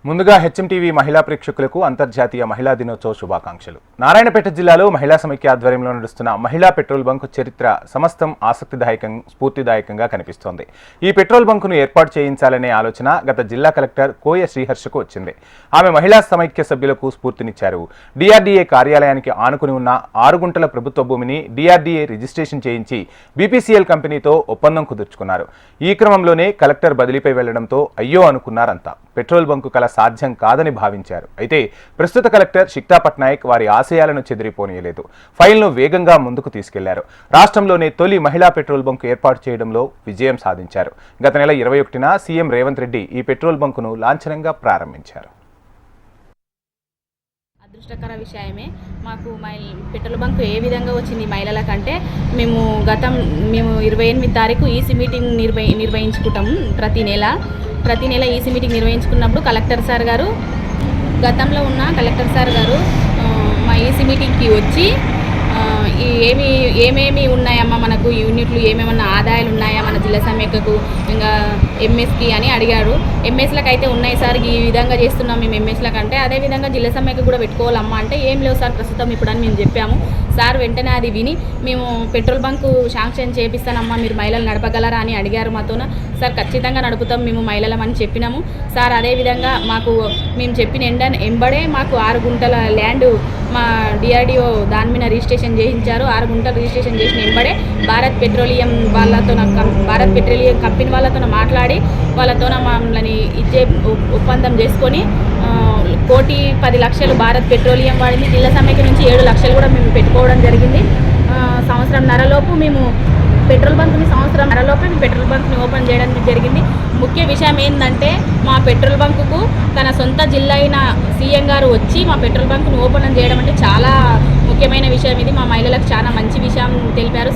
ముందుగా హెచ్ఎంటీవీ మహిళా ప్రేక్షకులకు అంతర్జాతీయ మహిళా దినోత్సవ శుభాకాంక్షలు. నారాయణపేట జిల్లాలో మహిళా సమైక్య ఆధ్వర్యంలో నడుస్తున్న మహిళా పెట్రోల్ బంక్ చరిత్ర సమస్తం స్ఫూర్తిదాయకంగా కనిపిస్తోంది. ఈ పెట్రోల్ బంకును ఏర్పాటు చేయించాలనే ఆలోచన గత జిల్లా కలెక్టర్ కోయ శ్రీహర్షకు వచ్చింది. ఆమె మహిళా సమైక్య సభ్యులకు స్ఫూర్తినిచ్చారు. డిఆర్డీఏ కార్యాలయానికి ఆనుకుని ఉన్న 6 గుంటల ప్రభుత్వ భూమిని డిఆర్డీఏ రిజిస్ట్రేషన్ చేయించి బీపీసీఎల్ కంపెనీతో ఒప్పందం కుదుర్చుకున్నారు. ఈ క్రమంలోనే కలెక్టర్ బదిలీపై వెళ్లడంతో అయ్యో అనుకున్నారంతా. పెట్రోల్ బంకు కల సాధ్యం కాదని భావించారు. అయితే ప్రస్తుత కలెక్టర్ షిక్తా పట్నాయక్ వారి ఆశయాలను చెదిరిపోనీయలేదు. ఫైల్ను వేగంగా ముందుకు తీసుకెళ్లారు. రాష్ట్రంలోనే తొలి మహిళా పెట్రోల్ బంకు ఏర్పాటు చేయడంలో విజయం సాధించారు. గత నెల 21న సీఎం రేవంత్ రెడ్డి ఈ పెట్రోల్ బంకును లాంఛనంగా ప్రారంభించారు. అదృష్టకర విషయమే. మాకు పెట్రోల్ బంక్ ఏ విధంగా వచ్చింది మహిళల కంటే మేము 28 తారీఖు ఈసీ మీటింగ్ నిర్వహించుకుంటాము. ప్రతి నెల ఈసీ మీటింగ్ నిర్వహించుకున్నప్పుడు కలెక్టర్ సార్ గారు గతంలో ఉన్న కలెక్టర్ సార్ గారు మా ఈసీ మీటింగ్కి వచ్చి ఏమేమి ఉన్నాయమ్మా మనకు యూనిట్లు ఏమేమన్నా ఆదాయాలు ఉన్నాయా మన జిల్లా సమైక్యకు ఇంకా ఎంఎస్కి అని అడిగారు. ఎంఎస్లకు అయితే ఉన్నాయి సార్, ఈ విధంగా చేస్తున్నాం మేము ఎంఎస్లకు అంటే అదేవిధంగా జిల్లా సమైక్య కూడా పెట్టుకోవాలమ్మా అంటే ఏం లేవు సార్ ప్రస్తుతం ఇప్పుడు అని మేము చెప్పాము. సార్ వెంటనే అది విని మేము పెట్రోల్ బంకు శాంక్షన్ చేపిస్తానమ్మా మీరు మహిళలు నడపగలరా అని అడిగారు మాతోన. సార్ ఖచ్చితంగా నడుపుతాం మేము మహిళలమని చెప్పినాము. సార్ అదేవిధంగా మేము చెప్పిన ఎంబడే మాకు 6 గుంటల ల్యాండ్ మా డిఆర్డిఓ దాని మీద రిజిస్ట్రేషన్ చేయించారు. 6 గుంటలు రిజిస్ట్రేషన్ చేసిన ఎంబడే భారత్ పెట్రోలియం కంపెనీ వాళ్ళతో మాట్లాడి వాళ్ళతో మమ్మల్ని ఇచ్చే ఒప్పందం చేసుకొని 1,10,00,000 భారత్ పెట్రోలియం వాడింది. జిల్లా సమైక్య నుంచి 7 లక్షలు కూడా మేము పెట్టుకోవడం జరిగింది. సంవత్సరంన్నరలోపు మేము పెట్రోల్ బంక్ని ఓపెన్ చేయడం జరిగింది. ముఖ్య విషయం ఏంటంటే మా పెట్రోల్ బంకుకు తన సొంత జిల్లా అయిన సీఎం గారు వచ్చి మా పెట్రోల్ బంక్ను ఓపెన్ చేయడం అంటే చాలా ముఖ్యమైన విషయం. ఇది మా మహిళలకు చాలా మంచి విషయం తెలిపారు.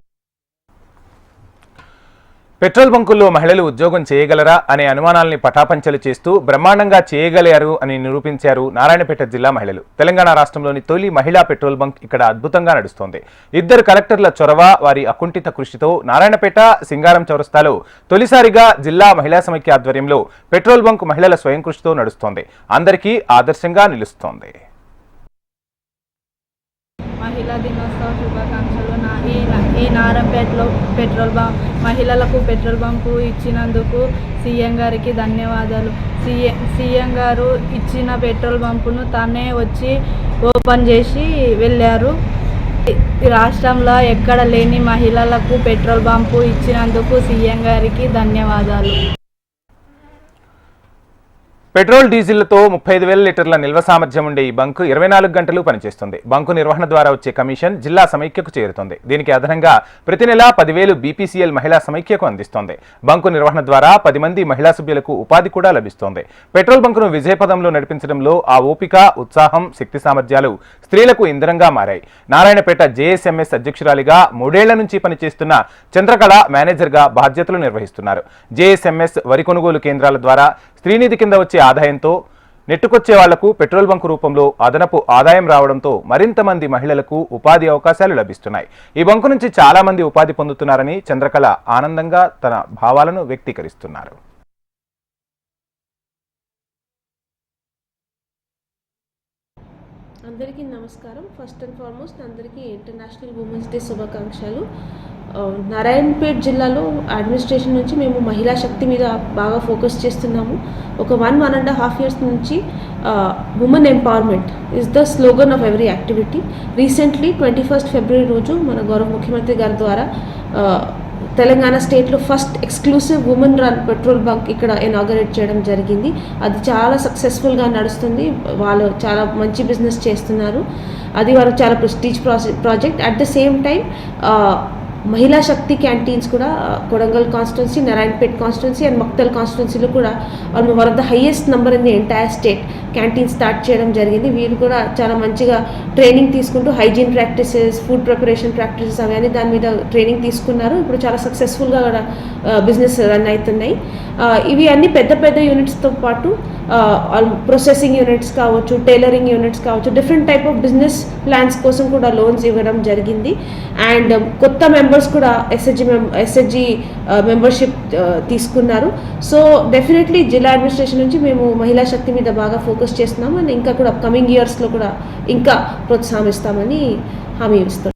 పెట్రోల్ బంకుల్లో మహిళలు ఉద్యోగం చేయగలరా అనే అనుమానాల్ని పటాపంచలు చేస్తూ బ్రహ్మాండంగా చేయగలిగారు అని నిరూపించారు నారాయణపేట జిల్లా మహిళలు. తెలంగాణ రాష్ట్రంలోని తొలి మహిళా పెట్రోల్ బంక్ ఇక్కడ అద్భుతంగా నడుస్తోంది. 2 కలెక్టర్ల చొరవ, వారి అకుంఠిత కృషితో నారాయణపేట సింగారం చౌరస్తాలో తొలిసారిగా జిల్లా మహిళా సమైక్య ఆధ్వర్యంలో పెట్రోల్ బంక్ మహిళల స్వయం కృషితో నడుస్తోంది. అందరికీ ఆదర్శంగా నిలుస్తోంది. మహిళా దినోత్సవ శుభాకాంక్షలు. ఈ నారాయణపేటలో మహిళలకు పెట్రోల్ బంకు ఇచ్చినందుకు సీఎం గారికి ధన్యవాదాలు. సీఎం గారు ఇచ్చిన పెట్రోల్ బంకును తానే వచ్చి ఓపెన్ చేసి వెళ్ళారు. రాష్ట్రంలో ఎక్కడ లేని మహిళలకు పెట్రోల్ బంకు ఇచ్చినందుకు సీఎం గారికి ధన్యవాదాలు. పెట్రోల్ డీజిల్తో 35,000 లీటర్ల నిల్వ సామర్థ్యం ఉండే ఈ బంకు 24 గంటలు పనిచేస్తుంది. బంకు నిర్వహణ ద్వారా వచ్చే కమిషన్ జిల్లా సమైక్యకు చేరుతుంది. దీనికి అదనంగా ప్రతి నెల 10,000 బీపీసీఎల్ మహిళా సమైక్యకు అందిస్తోంది. బంకు నిర్వహణ ద్వారా 10 మంది మహిళా సభ్యులకు ఉపాధి కూడా లభిస్తోంది. పెట్రోల్ బంకును విజయపథంలో నడిపించడంలో ఆ ఓపిక, ఉత్సాహం, శక్తి సామర్థ్యాలు స్త్రీలకు ఇంధనంగా మారాయి. నారాయణపేట జేఎస్ఎంఎస్ అధ్యక్షురాలిగా 3 ఏళ్ల నుంచి పనిచేస్తున్న చంద్రకళ మేనేజర్గా బాధ్యతలు నిర్వహిస్తున్నారు. జేఎస్ఎంఎస్ వరి కొనుగోలు కేంద్రాల ద్వారా స్త్రీనిధి కింద వచ్చే ఆదాయంతో నెట్టుకొచ్చే వాళ్లకు పెట్రోల్ బంకు రూపంలో అదనపు ఆదాయం రావడంతో మరింత మంది మహిళలకు ఉపాధి అవకాశాలు లభిస్తున్నాయి. ఈ బంకు నుంచి చాలా మంది ఉపాధి పొందుతున్నారని చంద్రకళ ఆనందంగా తన భావాలను వ్యక్తీకరిస్తున్నారు. అందరికీ నమస్కారం. ఫస్ట్ అండ్ ఫార్మోస్ట్ అందరికీ ఇంటర్నేషనల్ ఉమెన్స్ డే శుభాకాంక్షలు. నారాయణపేట్ జిల్లాలో అడ్మినిస్ట్రేషన్ నుంచి మేము మహిళా శక్తి మీద బాగా ఫోకస్ చేస్తున్నాము. ఒక 1.5 years నుంచి women empowerment is the slogan of every activity. Recently 21 February రోజు మన గౌరవ ముఖ్యమంత్రి గారి ద్వారా తెలంగాణ స్టేట్లో first exclusive women run petrol bunk ఇక్కడ ఇనాగరేట్ చేయడం జరిగింది. అది చాలా సక్సెస్ఫుల్గా నడుస్తుంది. వాళ్ళు చాలా మంచి బిజినెస్ చేస్తున్నారు. అది వారు చాలా prestige project. At the same time Mahila Shakti canteens కూడా Kodangal constituency, Narayanpet constituency and Makthal కాన్స్టిట్యున్సీలో కూడా one of the highest number in the entire state canteen start చేయడం జరిగింది. వీరు కూడా చాలా మంచిగా ట్రైనింగ్ తీసుకుంటూ hygiene practices, food preparation practices అవన్నీ దాని మీద ట్రైనింగ్ తీసుకున్నారు. ఇప్పుడు చాలా సక్సెస్ఫుల్గా కూడా బిజినెస్ రన్ అవుతున్నాయి. ఇవి అన్ని పెద్ద యూనిట్స్తో పాటు ప్రొసెసింగ్ యూనిట్స్ కావచ్చు, టైలరింగ్ యూనిట్స్ కావచ్చు, different type of business plans కోసం కూడా లోన్స్ ఇవ్వడం జరిగింది. అండ్ కొత్త మెంబర్స్ మెంబర్స్ కూడా ఎస్హెచ్జి మెంబర్షిప్ తీసుకున్నారు. సో డెఫినెట్లీ జిల్లా అడ్మినిస్ట్రేషన్ నుంచి మేము మహిళా శక్తి మీద బాగా ఫోకస్ చేస్తున్నాము అండ్ ఇంకా కూడా కమింగ్ ఇయర్స్లో కూడా ఇంకా ప్రోత్సాహం ఇస్తామని హామీ ఇస్తాం.